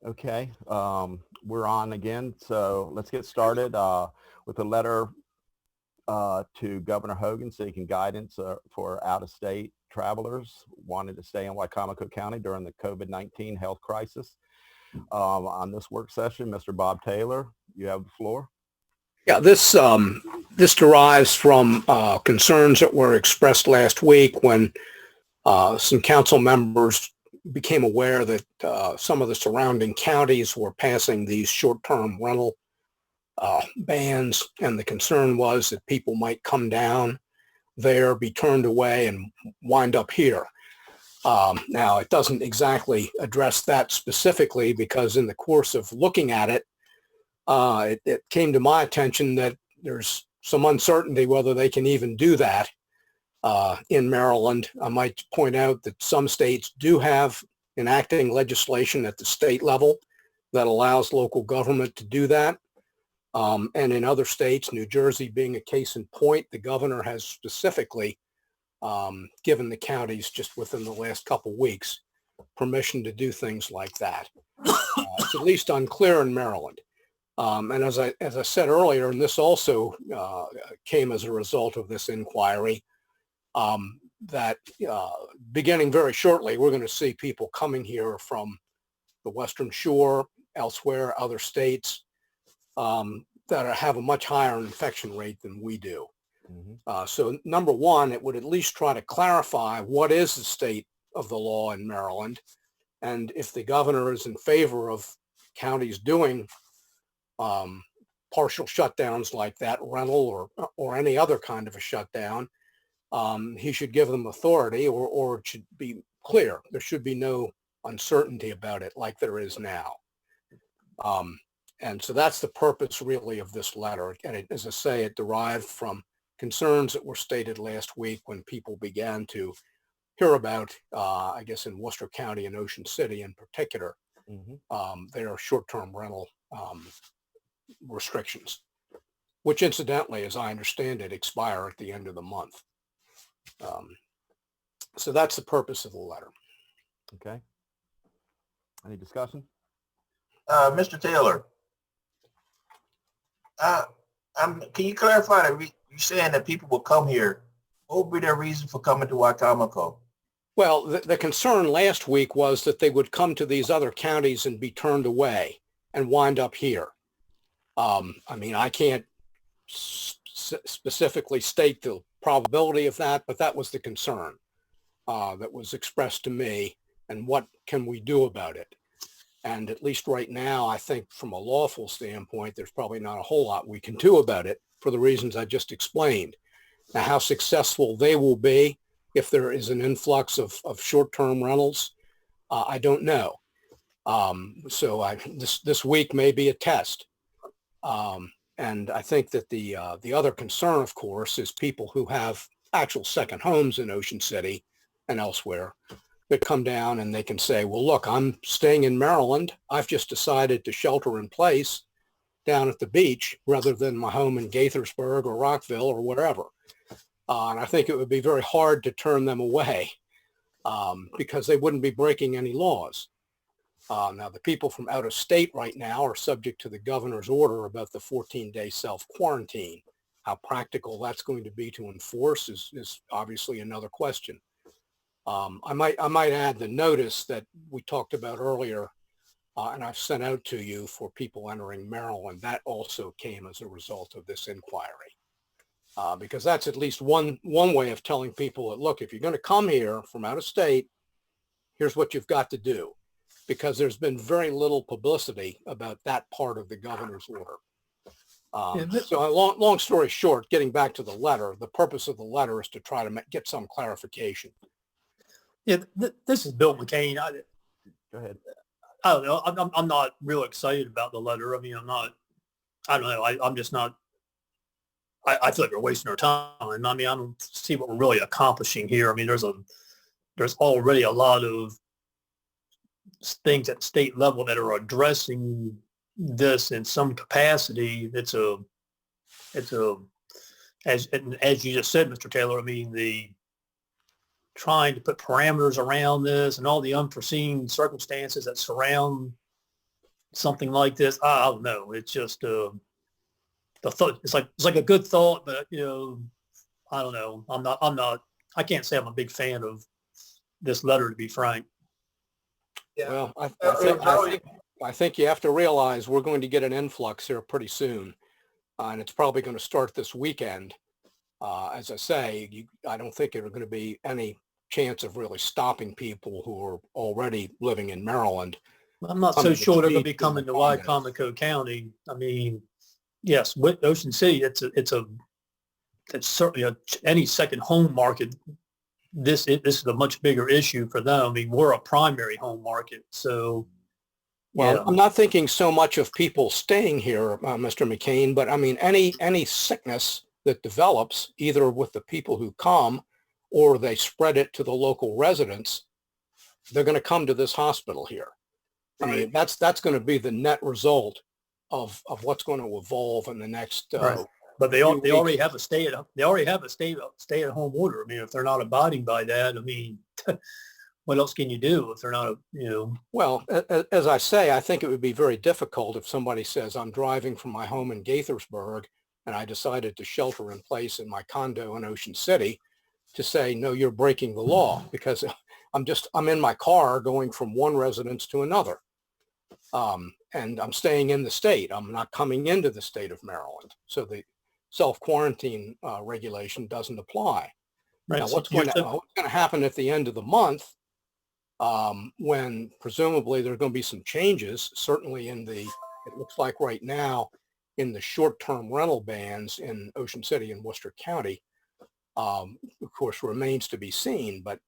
Okay, we're on again, so let's get started with a letter to Governor Hogan seeking guidance for out-of-state travelers wanting to stay in Wicomico County during the COVID-19 health crisis. On this work session, Mr. Bob Taylor, you have the floor. Yeah, this derives from concerns that were expressed last week when some council members became aware that some of the surrounding counties were passing these short-term rental bans, and the concern was that people might come down there, be turned away, and wind up here. Now, it doesn't exactly address that specifically, because in the course of looking at it, it came to my attention that there's some uncertainty whether they can even do that in Maryland. I might point out that some states do have enacting legislation at the state level that allows local government to do that. And in other states, New Jersey being a case in point, the governor has specifically given the counties just within the last couple weeks permission to do things like that. It's at least unclear in Maryland. And as I said earlier, and this also came as a result of this inquiry, that beginning very shortly, we're going to see people coming here from the Western Shore, elsewhere, other states that have a much higher infection rate than we do. Mm-hmm. So number one, it would at least try to clarify what is the state of the law in Maryland. And if the governor is in favor of counties doing partial shutdowns like that, rental or any other kind of a shutdown, he should give them authority, or it should be clear. There should be no uncertainty about it like there is now. And so that's the purpose really of this letter. And it, as I say, it derived from concerns that were stated last week when people began to hear about, I guess in Worcester County and Ocean City in particular, Mm-hmm. their short-term rental restrictions, which incidentally, as I understand it, expire at the end of the month. So that's the purpose of the letter. Okay. Any discussion? Mr. Taylor, can you clarify that you're saying that people will come here? What would be their reason for coming to Wicomico? Well, the concern last week was that they would come to these other counties and be turned away and wind up here. I mean, I can't specifically state the probability of that, but that was the concern that was expressed to me, and what can we do about it? And at least right now, I think from a lawful standpoint, there's probably not a whole lot we can do about it for the reasons I just explained. Now, how successful they will be if there is an influx of short-term rentals, I don't know. So this week may be a test. And I think that the other concern, of course, is people who have actual second homes in Ocean City and elsewhere that come down and they can say, well, look, I'm staying in Maryland. I've just decided to shelter in place down at the beach rather than my home in Gaithersburg or Rockville or wherever. And I think it would be very hard to turn them away because they wouldn't be breaking any laws. Now, the people from out of state right now are subject to the governor's order about the 14-day self-quarantine. How practical that's going to be to enforce is obviously another question. I might add the notice that we talked about earlier, and I've sent out to you for people entering Maryland. That also came as a result of this inquiry, because that's at least one way of telling people that, look, if you're going to come here from out of state, here's what you've got to do, because there's been very little publicity about that part of the governor's order. So long story short, getting back to the letter, the purpose of the letter is to try to get some clarification. Yeah, this is Bill McCain. Go ahead. I don't know. I'm not real excited about the letter. I mean, I don't know. I'm just not. I feel like we're wasting our time. I mean, I don't see what we're really accomplishing here. I mean, there's already a lot of things at state level that are addressing this in some capacity. It's a as you just said, Mr. Taylor. I mean, trying to put parameters around this and all the unforeseen circumstances that surround something like this. I don't know. It's just the thought. It's like a good thought, but I don't know. I can't say I'm a big fan of this letter, to be frank. Yeah. Well, How- I think you have to realize we're going to get an influx here pretty soon. And it's probably going to start this weekend. As I say, I don't think there's going to be any chance of really stopping people who are already living in Maryland. I'm not so sure they're going to be coming to Wicomico County. I mean, yes, with Ocean City, it's certainly any second home market. This is a much bigger issue for them. I mean, we're a primary home market, so. Well, Yeah. I'm not thinking so much of people staying here, Mr. McCain, but I mean, any sickness that develops either with the people who come or they spread it to the local residents, they're going to come to this hospital here. I mean, that's going to be the net result of what's going to evolve in the next. Right. But they already have a stay at home order. I mean, if they're not abiding by that, I mean, what else can you do if they're not, Well, as I say, I think it would be very difficult if somebody says, I'm driving from my home in Gaithersburg and I decided to shelter in place in my condo in Ocean City, to say, no, you're breaking the law, because I'm in my car going from one residence to another. And I'm staying in the state. I'm not coming into the state of Maryland. So the self-quarantine regulation doesn't apply. right. Now, So what's going to happen at the end of the month, when presumably there are going to be some changes, certainly it looks like right now, in the short-term rental bans in Ocean City and Worcester County, of course, remains to be seen, but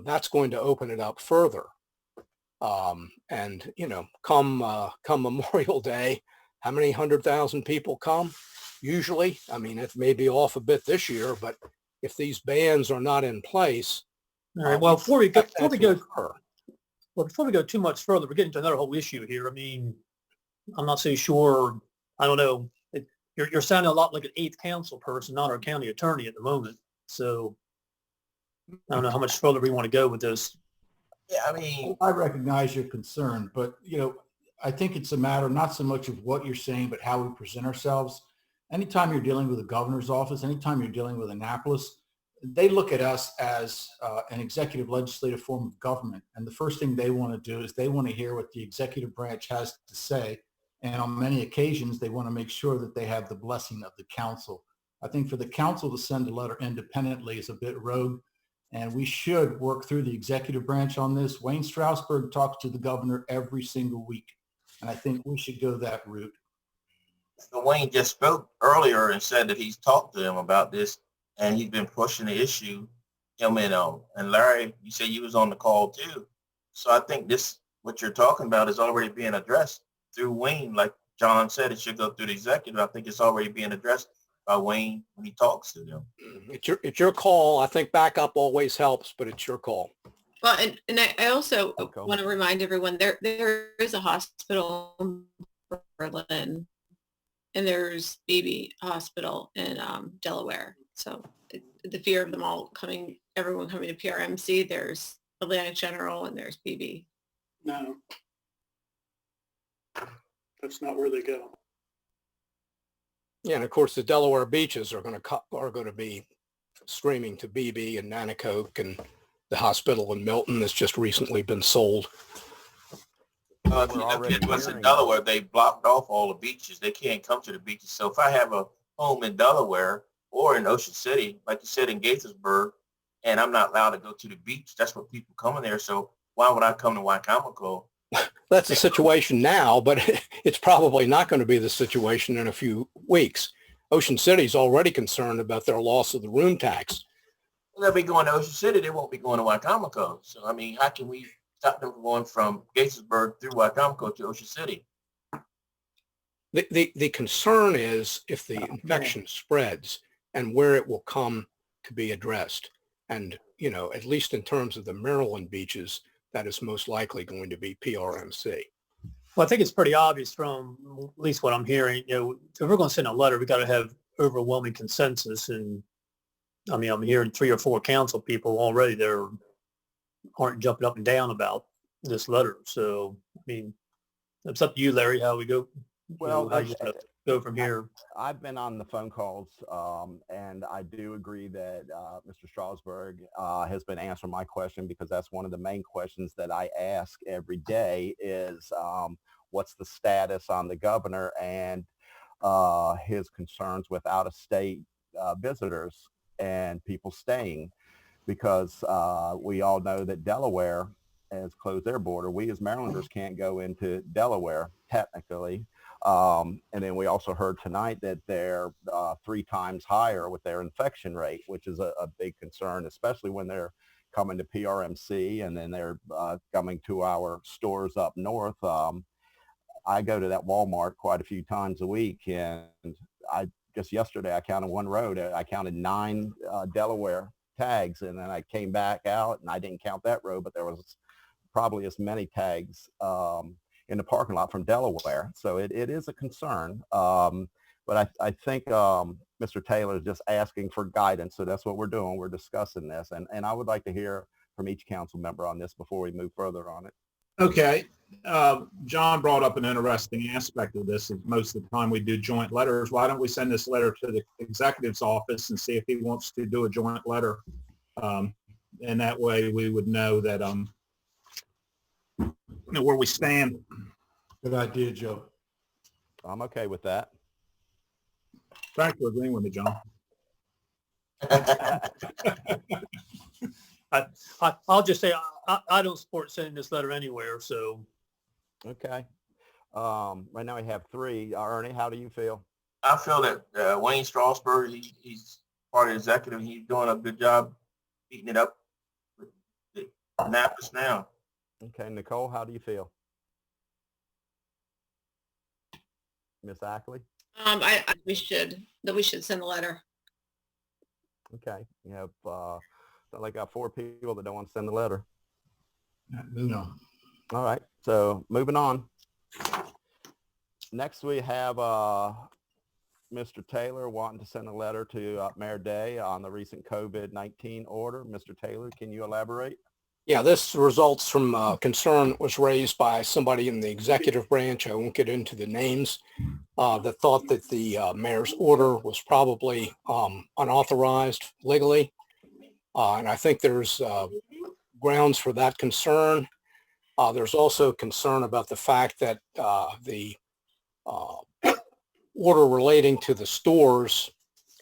that's going to open it up further. And come Memorial Day, how many 100,000 people come? Usually, I mean, it may be off a bit this year, but if these bans are not in place, all right. Well, before we go too much further, we're getting to another whole issue here. I mean, I'm not so sure. I don't know. You're sounding a lot like an 8th council person, not our county attorney at the moment. So I don't know how much further we want to go with this. Yeah, I mean, I recognize your concern, but I think it's a matter not so much of what you're saying, but how we present ourselves. Anytime you're dealing with the governor's office, anytime you're dealing with Annapolis, they look at us as an executive legislative form of government. And the first thing they want to do is they want to hear what the executive branch has to say. And on many occasions, they want to make sure that they have the blessing of the council. I think for the council to send a letter independently is a bit rogue, and we should work through the executive branch on this. Wayne Strausberg talks to the governor every single week, and I think we should go that route. Wayne just spoke earlier and said that he's talked to him about this, and he's been pushing the issue. And Larry, you said you was on the call too. So I think what you're talking about is already being addressed through Wayne. Like John said, it should go through the executive. I think it's already being addressed by Wayne when he talks to them. It's your call. I think backup always helps, but it's your call. Well, and I also Okay. want to remind everyone there is a hospital in Berlin, and there's BB Hospital in Delaware. So the fear of them all everyone coming to PRMC, there's Atlantic General and there's BB. No, that's not where they go. Yeah, and of course the Delaware Beaches are going to be streaming to BB and Nanticoke, and the hospital in Milton that's just recently been sold. If you look at what's in Delaware, they blocked off all the beaches. They can't come to the beaches. So if I have a home in Delaware or in Ocean City, like you said, in Gaithersburg, and I'm not allowed to go to the beach, that's what people come in there. So why would I come to Wicomico? That's the situation now, but it's probably not going to be the situation in a few weeks. Ocean City's already concerned about their loss of the room tax. They'll be going to Ocean City. They won't be going to Wicomico. So, I mean, how can we stop them from going from Gaithersburg through Wicomico to Ocean City? The concern is if the infection spreads and where it will come to be addressed. And, at least in terms of the Maryland beaches, that is most likely going to be PRMC. Well, I think it's pretty obvious from at least what I'm hearing. If we're going to send a letter, we got to have overwhelming consensus. And I mean, I'm hearing 3 or 4 council people already aren't jumping up and down about this letter. So, I mean, It's up to you, Larry, how we go. Well, How you wanna go from here. I've been on the phone calls, and I do agree that Mr. Strasburg has been answering my question, because that's one of the main questions that I ask every day is what's the status on the governor and his concerns with out-of-state visitors and people staying, because we all know that Delaware has closed their border. We as Marylanders can't go into Delaware technically. And then we also heard tonight that they're 3 times higher with their infection rate, which is a big concern, especially when they're coming to PRMC and then they're coming to our stores up north. I go to that Walmart quite a few times a week, and just yesterday I counted one road. I counted 9 Delaware tags, and then I came back out and I didn't count that road, but there was probably as many tags in the parking lot from Delaware. So it is a concern. But I think Mr. Taylor is just asking for guidance. So that's what we're doing. We're discussing this. And I would like to hear from each council member on this before we move further on it. Okay. John brought up an interesting aspect of this. Most of the time we do joint letters. Why don't we send this letter to the executive's office and see if he wants to do a joint letter? And that way we would know that, where we stand. Good idea, Joe. I'm okay with that. Thanks for agreeing with me, John. I'll just say I don't support sending this letter anywhere. So. Okay. Right now we have 3. Ernie, how do you feel? I feel that Wayne Strasburg, he's part of the executive. He's doing a good job beating it up with the Annapolis now. Okay, Nicole, how do you feel? Miss Ackley? We should send a letter. Okay, you have like 4 people that don't want to send the letter. No. All right, so moving on. Next we have Mr. Taylor wanting to send a letter to Mayor Day on the recent COVID-19 order. Mr. Taylor, can you elaborate? Yeah, this results from concern that was raised by somebody in the executive branch. I won't get into the names, that thought that the mayor's order was probably unauthorized legally. And I think there's grounds for that concern. There's also concern about the fact that the order relating to the stores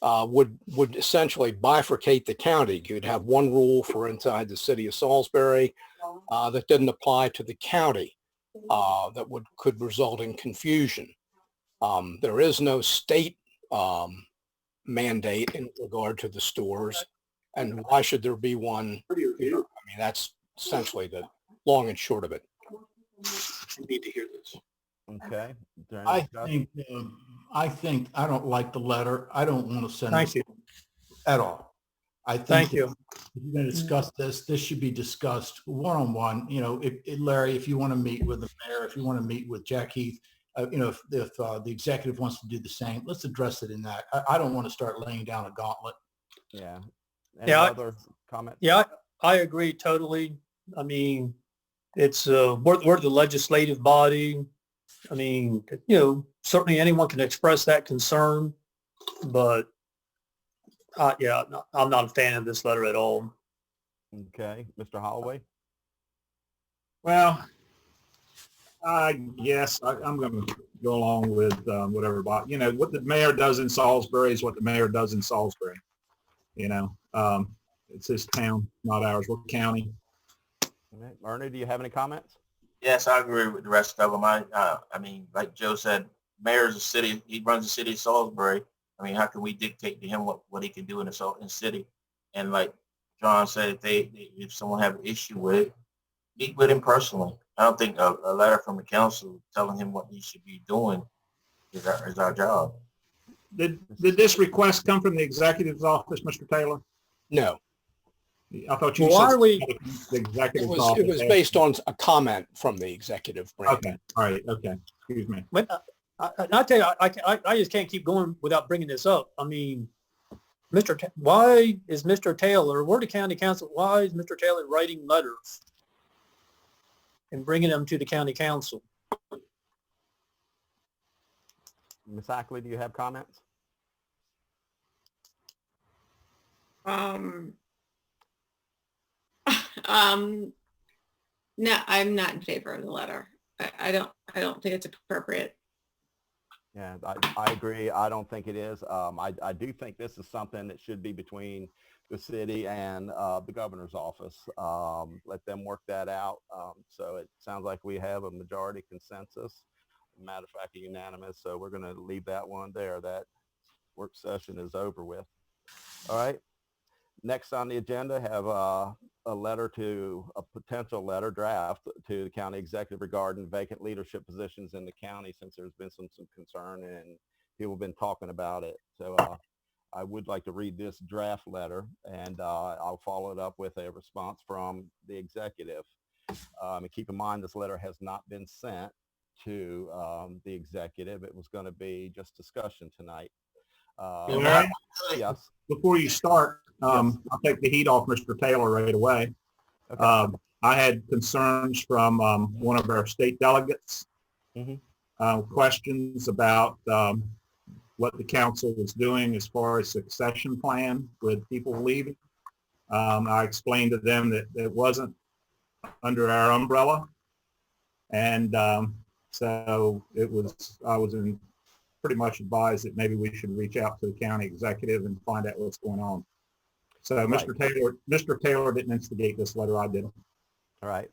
would essentially bifurcate the county. You'd have one rule for inside the city of Salisbury that didn't apply to the county, that could result in confusion. There is no state mandate in regard to the stores, and why should there be one here? I mean, that's essentially the long and short of it. You need to hear this. Okay. I think I don't like the letter. I don't want to send Thank you. at all. I think Thank you. if you're going to discuss this should be discussed one-on-one. Larry, if you want to meet with the mayor, if you want to meet with Jack Heath, if the executive wants to do the same, let's address it in that. I don't want to start laying down a gauntlet. Yeah. Any other comments? Yeah, I agree totally. I mean, it's we're the legislative body. I mean, certainly anyone can express that concern, but yeah, I'm not a fan of this letter at all. Okay, Mr. Holloway. Well, I guess I'm going to go along with whatever. What the mayor does in Salisbury is what the mayor does in Salisbury. It's his town, not ours. We're county. Okay. Ernie, do you have any comments? Yes, I agree with the rest of them. I mean, like Joe said, mayor's a city. He runs the city of Salisbury. I mean, how can we dictate to him what he can do in the city? And like John said, if someone have an issue with it, meet with him personally. I don't think a letter from the council telling him what he should be doing is our job. Did this request come from the executive's office, Mr. Taylor? No. I thought you Well, said are we? The executive's It office. was based on a comment from the executive branch. Okay. All right. Okay. Excuse me. But I tell you, I just can't keep going without bringing this up. I mean, why is Mr. Taylor, we're the county council, why is Mr. Taylor writing letters and bringing them to the county council? Ms. Ackley, do you have comments? No, I'm not in favor of the letter. I don't think it's appropriate. Yeah, I agree. I don't think it is. I do think this is something that should be between the city and the governor's office. Let them work that out. So it sounds like we have a majority consensus. Matter of fact, unanimous. So we're going to leave that one there. That work session is over with. All right. Next on the agenda, have a potential letter draft to the county executive regarding vacant leadership positions in the county, since there's been some concern and people have been talking about it. So I would like to read this draft letter, and I'll follow it up with a response from the executive. And keep in mind, this letter has not been sent to the executive. It was going to be just discussion tonight. Larry, yes. before you start, I'll take the heat off Mr. Taylor right away. Okay. I had concerns from one of our state delegates, questions about what the council was doing as far as succession plan with people leaving. I explained to them that it wasn't under our umbrella. And so I was pretty much advised that maybe we should reach out to the county executive and find out what's going on. So Right. Mr. Taylor didn't instigate this letter, I did. All right.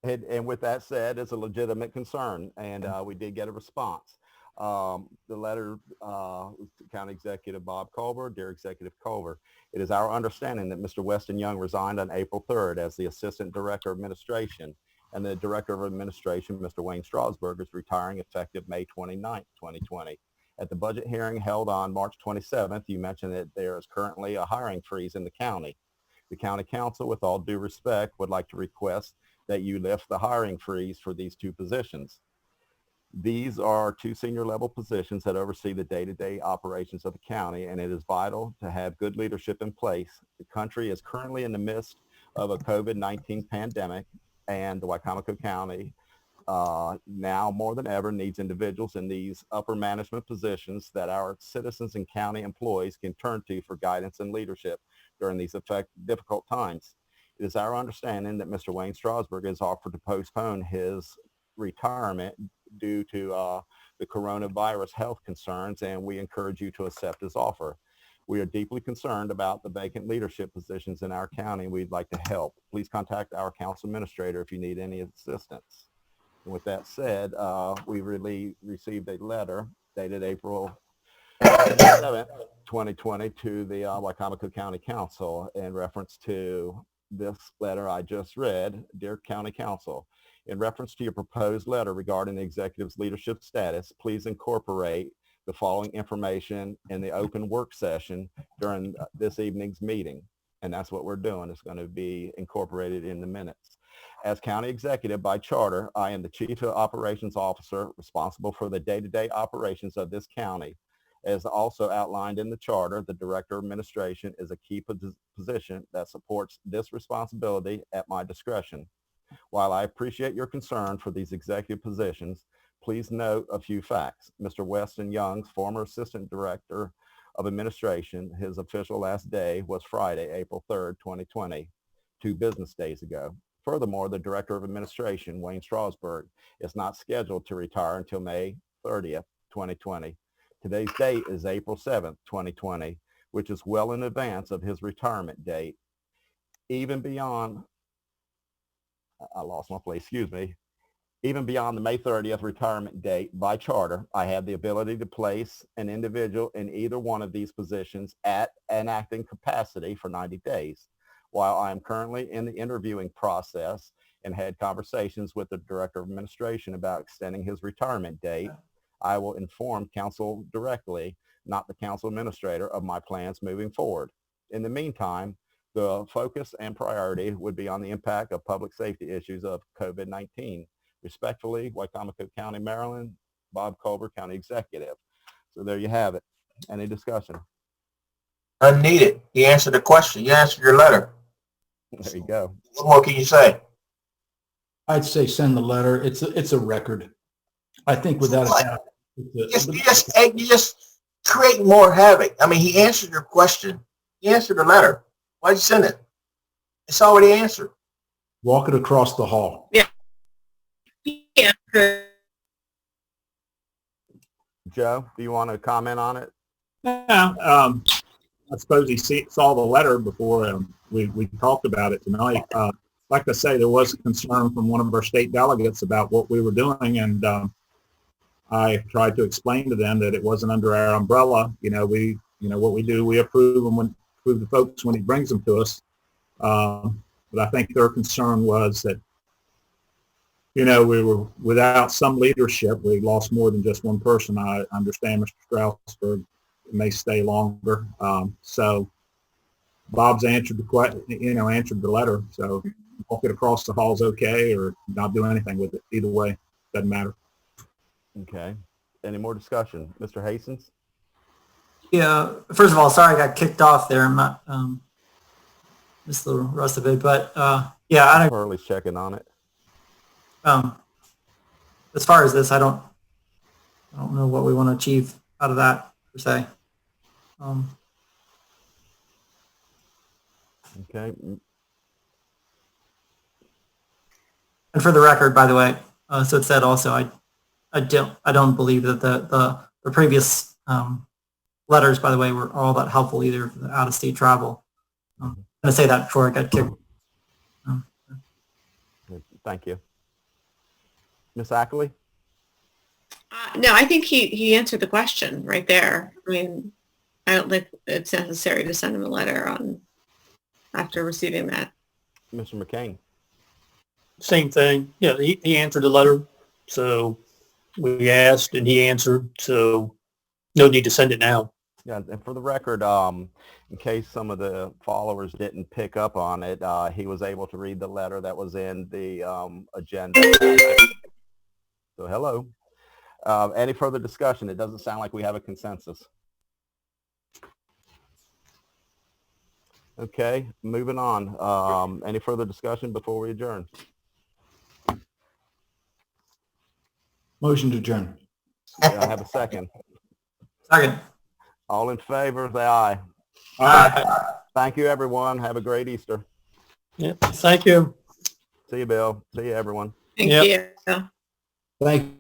And with that said, it's a legitimate concern, and we did get a response. The letter to County Executive Bob Culver. Dear Executive Culver, it is our understanding that Mr. Weston Young resigned on April 3rd as the Assistant Director of Administration, and the Director of Administration, Mr. Wayne Strasburg, is retiring effective May 29th, 2020. At the budget hearing held on March 27th, you mentioned that there is currently a hiring freeze in the county. The County Council, with all due respect, would like to request that you lift the hiring freeze for these two positions. These are two senior level positions that oversee the day-to-day operations of the county, and it is vital to have good leadership in place. The country is currently in the midst of a COVID-19 pandemic, and the Wicomico County now more than ever needs individuals in these upper management positions that our citizens and county employees can turn to for guidance and leadership during these difficult times. It is our understanding that Mr. Wayne Strasburg has offered to postpone his retirement due to the coronavirus health concerns, and we encourage you to accept his offer. We are deeply concerned about the vacant leadership positions in our county. We'd like to help. Please contact our council administrator if you need any assistance. And with that said, we received a letter dated April 7th, 2020 to the Wicomico County Council in reference to this letter I just read. Dear County Council, in reference to your proposed letter regarding the executive's leadership status, please incorporate the following information in the open work session during this evening's meeting. And that's what we're doing. It's going to be incorporated in the minutes. As county executive by charter, I am the chief operations officer responsible for the day-to-day operations of this county. As also outlined in the charter, the director of administration is a key position that supports this responsibility at my discretion. While I appreciate your concern for these executive positions, please note a few facts. Mr. Weston Young's former assistant director of administration, his official last day was Friday, April 3rd, 2020, 2 business days ago. Furthermore, the director of administration, Wayne Strasburg, is not scheduled to retire until May 30th, 2020. Today's date is April 7th, 2020, which is well in advance of his retirement date. Even beyond, even beyond the May 30th retirement date by charter, I have the ability to place an individual in either one of these positions at an acting capacity for 90 days. While I am currently in the interviewing process and had conversations with the director of administration about extending his retirement date, I will inform council directly, not the council administrator, of my plans moving forward. In the meantime, the focus and priority would be on the impact of public safety issues of COVID-19. Respectfully, Wicomico County, Maryland, Bob Culver, County Executive. So there you have it. Any discussion? Unneeded. You answered the question. You answered your letter. There you go. What more can you say? I'd say send the letter. It's a record. I think without a doubt, You just create more havoc. I mean, he answered your question. He answered the letter. Why'd you send it? It's already answered. Walk it across the hall. Yeah. Joe, do you want to comment on it? Yeah, I suppose he saw the letter before we talked about it tonight. Like I say, there was a concern from one of our state delegates about what we were doing, and I tried to explain to them that it wasn't under our umbrella. What we do, we approve the folks when he brings them to us. But I think their concern was that, we were without some leadership. We lost more than just one person. I understand Mr. Strasburg may stay longer. So Bob's answered answered the letter. So walk it across the hall is okay, or not do anything with it. Either way, doesn't matter. Okay. Any more discussion? Mr. Hastings? Yeah, first of all, sorry I got kicked off there. I'm not, just a little rust of it, but yeah, I don't, Hurley's checking on it. as far as this, I don't know what we want to achieve out of that per se. Okay. And for the record, by the way, so it said also, I don't believe that the previous letters, by the way, were all that helpful either for the out-of-state travel. I'm going to say that before I got kicked. Thank you. Ms. Ackley? No, I think he answered the question right there. I mean, I don't think it's necessary to send him a letter after receiving that. Mr. McCain? Same thing. Yeah, he answered the letter. So we asked and he answered. So no need to send it now. Yeah, and for the record, in case some of the followers didn't pick up on it, he was able to read the letter that was in the agenda. So hello. Any further discussion? It doesn't sound like we have a consensus. Okay, moving on. Any further discussion before we adjourn? Motion to adjourn. I have a second. Second. All in favor, say aye. Aye. Thank you, everyone. Have a great Easter. Yeah. Thank you. See you, Bill. See you, everyone. Thank Yep. you. Thank